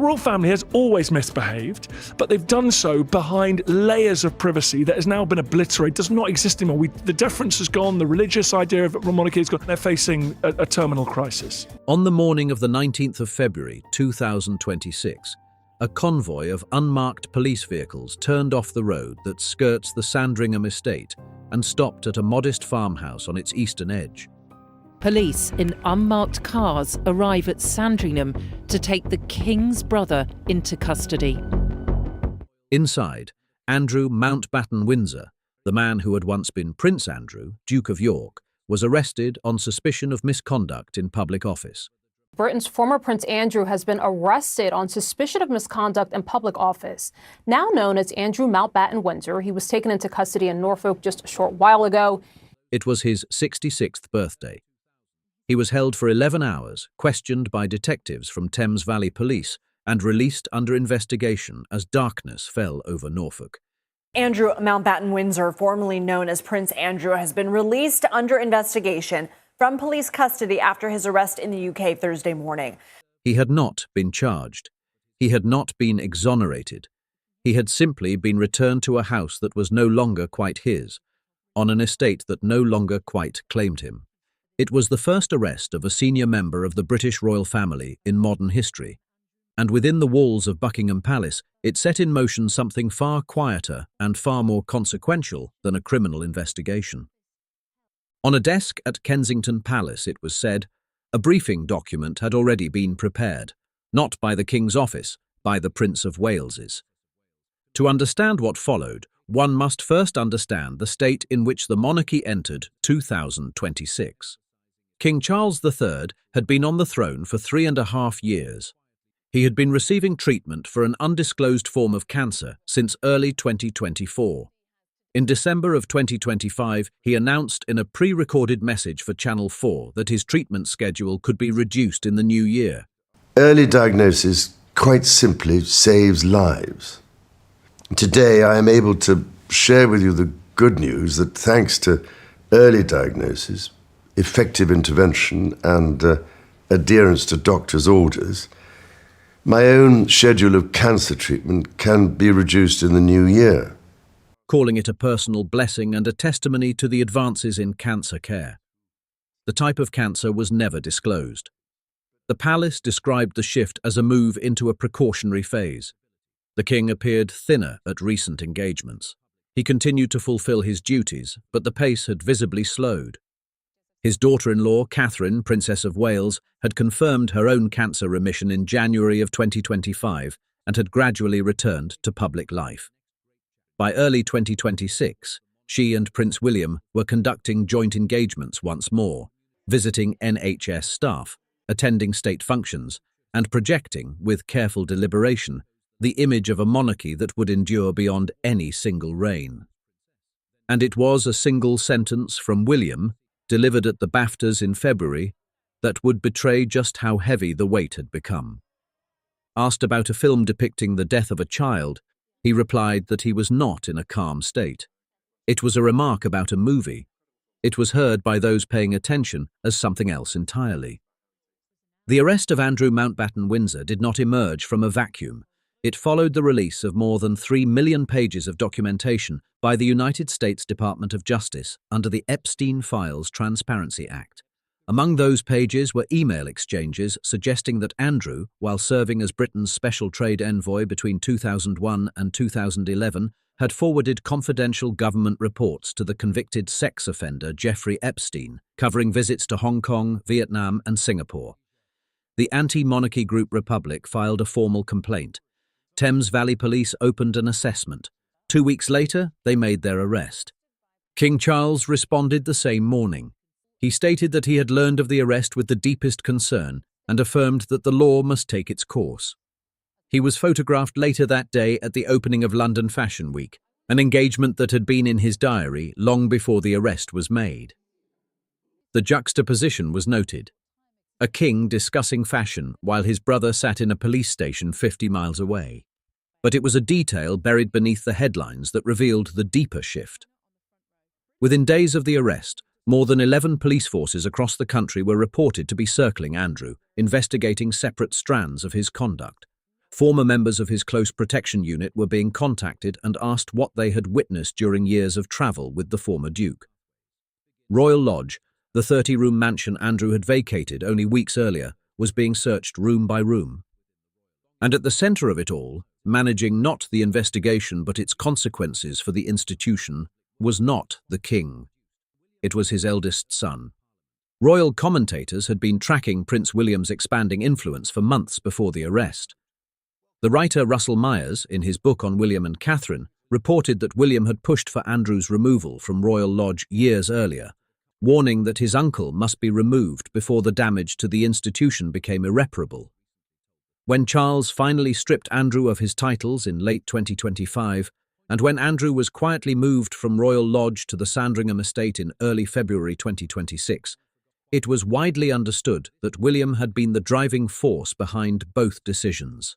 royal family has always misbehaved, but they've done so behind layers of privacy that has now been obliterated, does not exist anymore. The deference has gone, the religious idea of monarchy has gone. They're facing a terminal crisis. On the morning of the 19th of February 2026, a convoy of unmarked police vehicles turned off the road that skirts the Sandringham Estate and stopped at a modest farmhouse on its eastern edge. Police in unmarked cars arrive at Sandringham to take the King's brother into custody. Inside, Andrew Mountbatten-Windsor, the man who had once been Prince Andrew, Duke of York, was arrested on suspicion of misconduct in public office. Britain's former Prince Andrew has been arrested on suspicion of misconduct in public office. Now known as Andrew Mountbatten-Windsor, he was taken into custody in Norfolk just a short while ago. It was his 66th birthday. He was held for 11 hours, questioned by detectives from Thames Valley Police, and released under investigation as darkness fell over Norfolk. Andrew Mountbatten-Windsor, formerly known as Prince Andrew, has been released under investigation from police custody after his arrest in the UK Thursday morning. He had not been charged. He had not been exonerated. He had simply been returned to a house that was no longer quite his, on an estate that no longer quite claimed him. It was the first arrest of a senior member of the British royal family in modern history, and within the walls of Buckingham Palace, it set in motion something far quieter and far more consequential than a criminal investigation. On a desk at Kensington Palace, it was said, a briefing document had already been prepared, not by the King's office, by the Prince of Wales's. To understand what followed, one must first understand the state in which the monarchy entered 2026. King Charles III had been on the throne for 3.5 years. He had been receiving treatment for an undisclosed form of cancer since early 2024. In December of 2025, he announced in a pre-recorded message for Channel 4 that his treatment schedule could be reduced in the new year. Early diagnosis quite simply saves lives. Today, I am able to share with you the good news that thanks to early diagnosis, effective intervention and adherence to doctors' orders, my own schedule of cancer treatment can be reduced in the new year. Calling it a personal blessing and a testimony to the advances in cancer care. The type of cancer was never disclosed. The palace described the shift as a move into a precautionary phase. The king appeared thinner at recent engagements. He continued to fulfill his duties, but the pace had visibly slowed. His daughter-in-law, Catherine, Princess of Wales, had confirmed her own cancer remission in January of 2025 and had gradually returned to public life. By early 2026, she and Prince William were conducting joint engagements once more, visiting NHS staff, attending state functions, and projecting, with careful deliberation, the image of a monarchy that would endure beyond any single reign. And it was a single sentence from William, delivered at the BAFTAs in February, that would betray just how heavy the weight had become. Asked about a film depicting the death of a child, he replied that he was not in a calm state. It was a remark about a movie. It was heard by those paying attention as something else entirely. The arrest of Andrew Mountbatten-Windsor did not emerge from a vacuum. It followed the release of more than 3 million pages of documentation by the United States Department of Justice under the Epstein Files Transparency Act. Among those pages were email exchanges suggesting that Andrew, while serving as Britain's special trade envoy between 2001 and 2011, had forwarded confidential government reports to the convicted sex offender Jeffrey Epstein, covering visits to Hong Kong, Vietnam, and Singapore. The anti-monarchy group Republic filed a formal complaint. Thames Valley Police opened an assessment. 2 weeks later, they made their arrest. King Charles responded the same morning. He stated that he had learned of the arrest with the deepest concern and affirmed that the law must take its course. He was photographed later that day at the opening of London Fashion Week, an engagement that had been in his diary long before the arrest was made. The juxtaposition was noted. A king discussing fashion while his brother sat in a police station 50 miles away. But it was a detail buried beneath the headlines that revealed the deeper shift. Within days of the arrest, more than 11 police forces across the country were reported to be circling Andrew, investigating separate strands of his conduct. Former members of his close protection unit were being contacted and asked what they had witnessed during years of travel with the former Duke. Royal Lodge, the 30-room mansion Andrew had vacated only weeks earlier, was being searched room by room. And at the centre of it all, managing not the investigation but its consequences for the institution, was not the king. It was his eldest son. Royal commentators had been tracking Prince William's expanding influence for months before the arrest. The writer Russell Myers, in his book on William and Catherine, reported that William had pushed for Andrew's removal from Royal Lodge years earlier, warning that his uncle must be removed before the damage to the institution became irreparable. When Charles finally stripped Andrew of his titles in late 2025, and when Andrew was quietly moved from Royal Lodge to the Sandringham Estate in early February 2026, it was widely understood that William had been the driving force behind both decisions.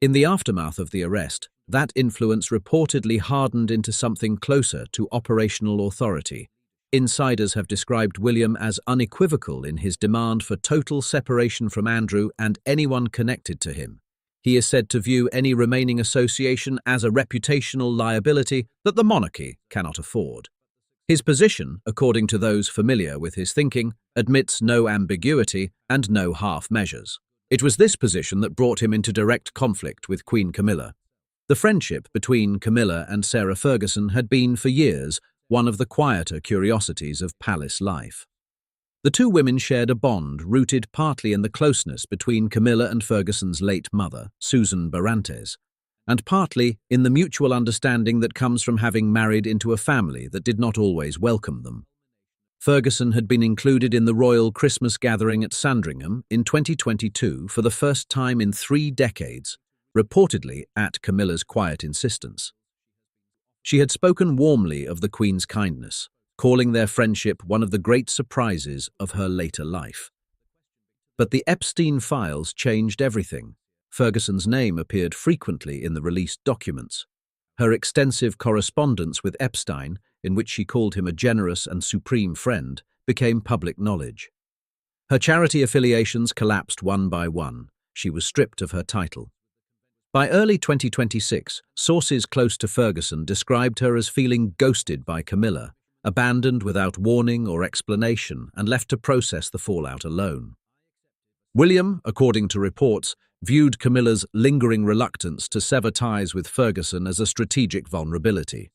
In the aftermath of the arrest, that influence reportedly hardened into something closer to operational authority. Insiders have described William as unequivocal in his demand for total separation from Andrew and anyone connected to him. He is said to view any remaining association as a reputational liability that the monarchy cannot afford. His position, according to those familiar with his thinking, admits no ambiguity and no half measures. It was this position that brought him into direct conflict with Queen Camilla. The friendship between Camilla and Sarah Ferguson had been, for years, one of the quieter curiosities of palace life. The two women shared a bond rooted partly in the closeness between Camilla and Ferguson's late mother, Susan Barantes, and partly in the mutual understanding that comes from having married into a family that did not always welcome them. Ferguson had been included in the royal Christmas gathering at Sandringham in 2022 for the first time in 3 decades, reportedly at Camilla's quiet insistence. She had spoken warmly of the Queen's kindness, calling their friendship one of the great surprises of her later life. But the Epstein files changed everything. Ferguson's name appeared frequently in the released documents. Her extensive correspondence with Epstein, in which she called him a generous and supreme friend, became public knowledge. Her charity affiliations collapsed one by one. She was stripped of her title. By early 2026, sources close to Ferguson described her as feeling ghosted by Camilla, abandoned without warning or explanation and left to process the fallout alone. William, according to reports, viewed Camilla's lingering reluctance to sever ties with Ferguson as a strategic vulnerability.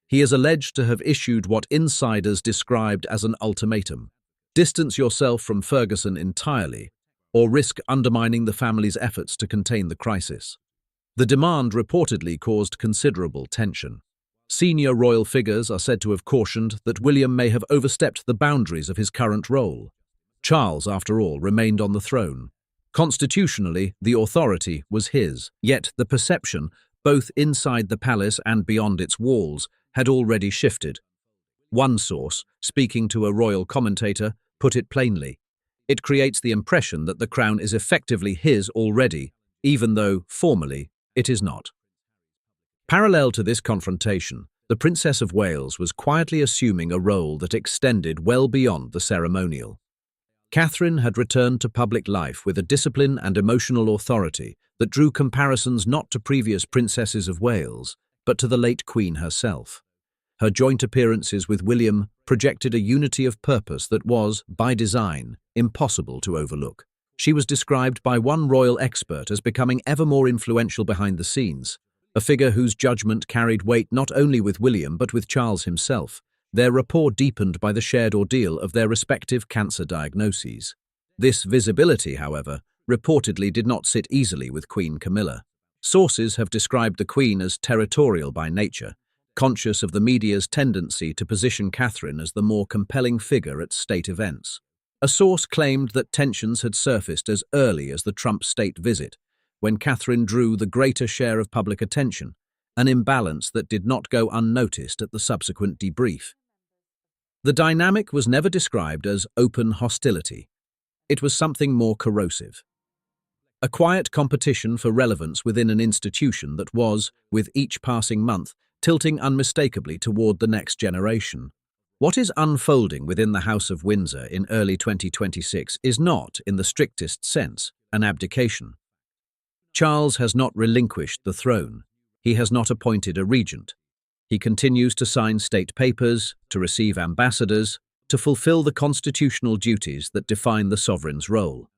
He is alleged to have issued what insiders described as an ultimatum: distance yourself from Ferguson entirely, or risk undermining the family's efforts to contain the crisis. The demand reportedly caused considerable tension. Senior royal figures are said to have cautioned that William may have overstepped the boundaries of his current role. Charles, after all, remained on the throne. Constitutionally, the authority was his, yet the perception, both inside the palace and beyond its walls, had already shifted. One source, speaking to a royal commentator, put it plainly: it creates the impression that the crown is effectively his already, even though, formally, it is not. Parallel to this confrontation, the Princess of Wales was quietly assuming a role that extended well beyond the ceremonial. Catherine had returned to public life with a discipline and emotional authority that drew comparisons not to previous princesses of Wales, but to the late Queen herself. Her joint appearances with William projected a unity of purpose that was, by design, impossible to overlook. She was described by one royal expert as becoming ever more influential behind the scenes, a figure whose judgment carried weight not only with William but with Charles himself, their rapport deepened by the shared ordeal of their respective cancer diagnoses. This visibility, however, reportedly did not sit easily with Queen Camilla. Sources have described the Queen as territorial by nature, conscious of the media's tendency to position Catherine as the more compelling figure at state events. A source claimed that tensions had surfaced as early as the Trump state visit, when Catherine drew the greater share of public attention, an imbalance that did not go unnoticed at the subsequent debrief. The dynamic was never described as open hostility. It was something more corrosive. A quiet competition for relevance within an institution that was, with each passing month, tilting unmistakably toward the next generation. What is unfolding within the House of Windsor in early 2026 is not, in the strictest sense, an abdication. Charles has not relinquished the throne. He has not appointed a regent. He continues to sign state papers, to receive ambassadors, to fulfill the constitutional duties that define the sovereign's role.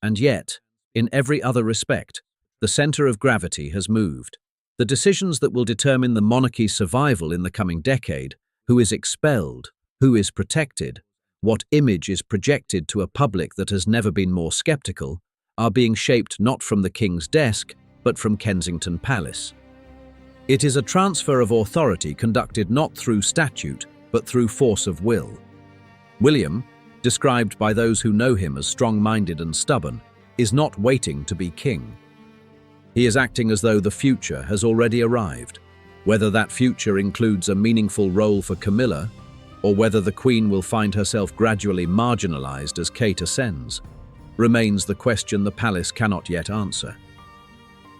And yet, in every other respect, the centre of gravity has moved. The decisions that will determine the monarchy's survival in the coming decade, who is expelled, who is protected, what image is projected to a public that has never been more sceptical, are being shaped not from the King's desk, but from Kensington Palace. It is a transfer of authority conducted not through statute, but through force of will. William, described by those who know him as strong-minded and stubborn, is not waiting to be king. He is acting as though the future has already arrived. Whether that future includes a meaningful role for Camilla, or whether the Queen will find herself gradually marginalized as Kate ascends, remains the question the palace cannot yet answer.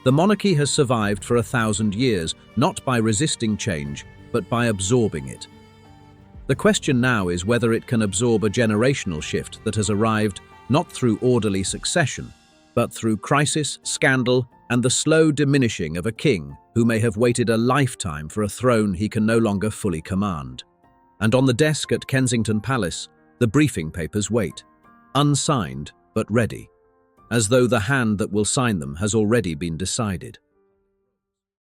The monarchy has survived for 1,000 years, not by resisting change, but by absorbing it. The question now is whether it can absorb a generational shift that has arrived not through orderly succession, but through crisis, scandal, and the slow diminishing of a king who may have waited a lifetime for a throne he can no longer fully command. And on the desk at Kensington Palace, the briefing papers wait, unsigned but ready, as though the hand that will sign them has already been decided.